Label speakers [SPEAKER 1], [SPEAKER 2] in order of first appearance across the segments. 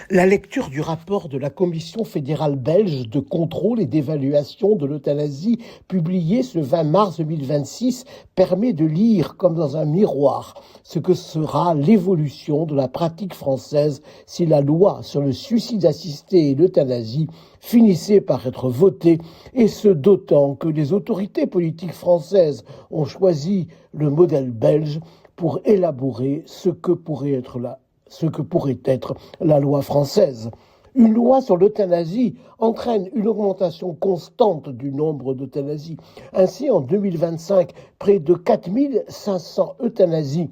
[SPEAKER 1] La lecture du rapport de la Commission fédérale belge de contrôle et d'évaluation de l'euthanasie, publié ce 20 mars 2026, permet de lire, comme dans un miroir, ce que sera l'évolution de la pratique française si la loi sur le suicide assisté et l'euthanasie finissait par être votée, et ce d'autant que les autorités politiques françaises ont choisi le modèle belge pour élaborer ce que pourrait être la loi française. Une loi sur l'euthanasie entraîne une augmentation constante du nombre d'euthanasies. Ainsi, en 2025, près de 4500 euthanasies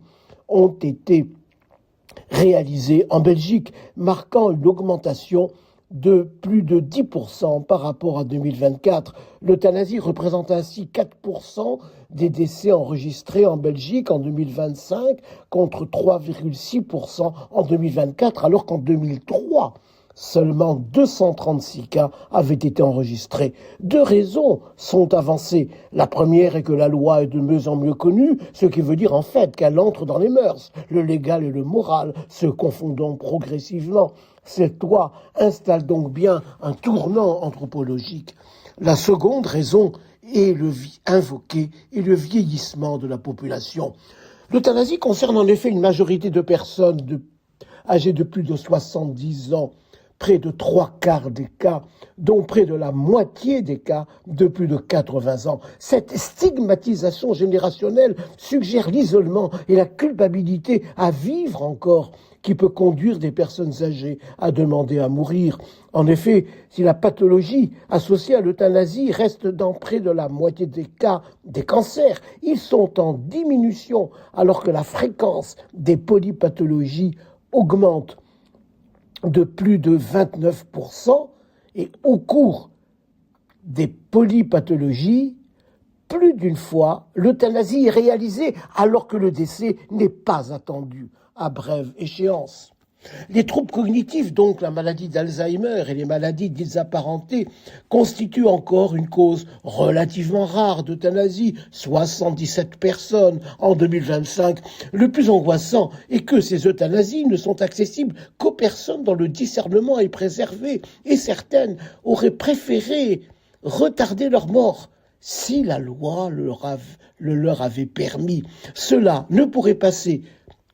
[SPEAKER 1] ont été réalisées en Belgique, marquant une augmentation de plus de 10% par rapport à 2024. L'euthanasie représente ainsi 4% des décès enregistrés en Belgique en 2025 contre 3,6% en 2024, alors qu'en 2003, seulement 236 cas avaient été enregistrés. Deux raisons sont avancées. La première est que la loi est de mieux en mieux connue, ce qui veut dire en fait qu'elle entre dans les mœurs. Le légal et le moral se confondant progressivement. Cette loi installe donc bien un tournant anthropologique. La seconde raison est invoquée est le vieillissement de la population. L'euthanasie concerne en effet une majorité de personnes âgées de plus de 70 ans, près de 3/4 des cas, dont près de la moitié des cas de plus de 80 ans. Cette stigmatisation générationnelle suggère l'isolement et la culpabilité à vivre encore, qui peut conduire des personnes âgées à demander à mourir. En effet, si la pathologie associée à l'euthanasie reste dans près de la moitié des cas des cancers, ils sont en diminution alors que la fréquence des polypathologies augmente de plus de 29% et au cours des polypathologies, plus d'une fois, l'euthanasie est réalisée alors que le décès n'est pas attendu à brève échéance. Les troubles cognitifs, donc la maladie d'Alzheimer et les maladies dites apparentées, constituent encore une cause relativement rare d'euthanasie, 77 personnes en 2025. Le plus angoissant est que ces euthanasies ne sont accessibles qu'aux personnes dont le discernement est préservé, et certaines auraient préféré retarder leur mort si la loi le leur avait permis. Cela ne pourrait passer,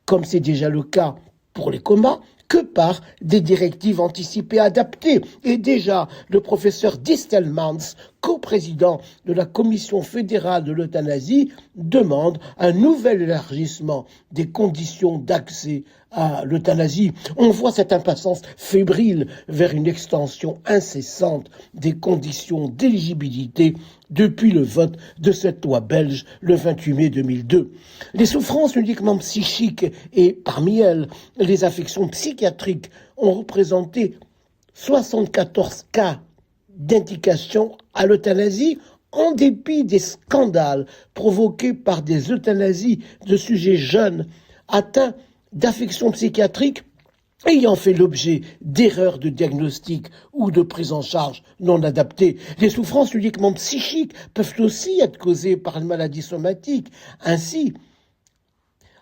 [SPEAKER 1] comme c'est déjà le cas pour les comas, que par des directives anticipées adaptées. Et déjà, le professeur Distelmans, coprésident de la Commission fédérale de l'euthanasie, demande un nouvel élargissement des conditions d'accès à l'euthanasie. On voit cette impatience fébrile vers une extension incessante des conditions d'éligibilité depuis le vote de cette loi belge le 28 mai 2002. Les souffrances uniquement psychiques et parmi elles les affections psychiatriques ont représenté 74 cas d'indication à l'euthanasie en dépit des scandales provoqués par des euthanasies de sujets jeunes atteints d'affections psychiatriques ayant fait l'objet d'erreurs de diagnostic ou de prise en charge non adaptées. Les souffrances uniquement psychiques peuvent aussi être causées par une maladie somatique. Ainsi,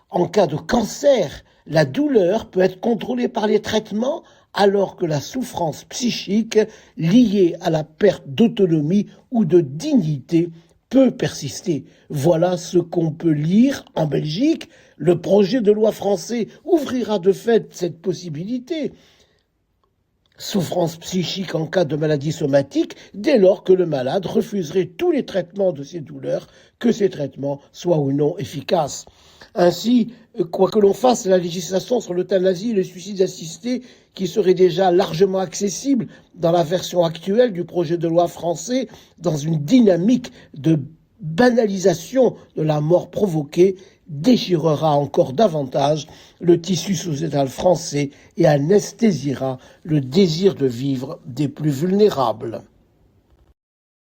[SPEAKER 1] en cas de cancer, la douleur peut être contrôlée par les traitements alors que la souffrance psychique liée à la perte d'autonomie ou de dignité peut persister. Voilà ce qu'on peut lire en Belgique. Le projet de loi français ouvrira de fait cette possibilité. Souffrance psychique en cas de maladie somatique, dès lors que le malade refuserait tous les traitements de ses douleurs, que ces traitements soient ou non efficaces. Ainsi, quoi que l'on fasse, la législation sur l'euthanasie et le suicide assisté, qui serait déjà largement accessible dans la version actuelle du projet de loi français, dans une dynamique de banalisation de la mort provoquée, déchirera encore davantage le tissu sociétal français et anesthésiera le désir de vivre des plus vulnérables.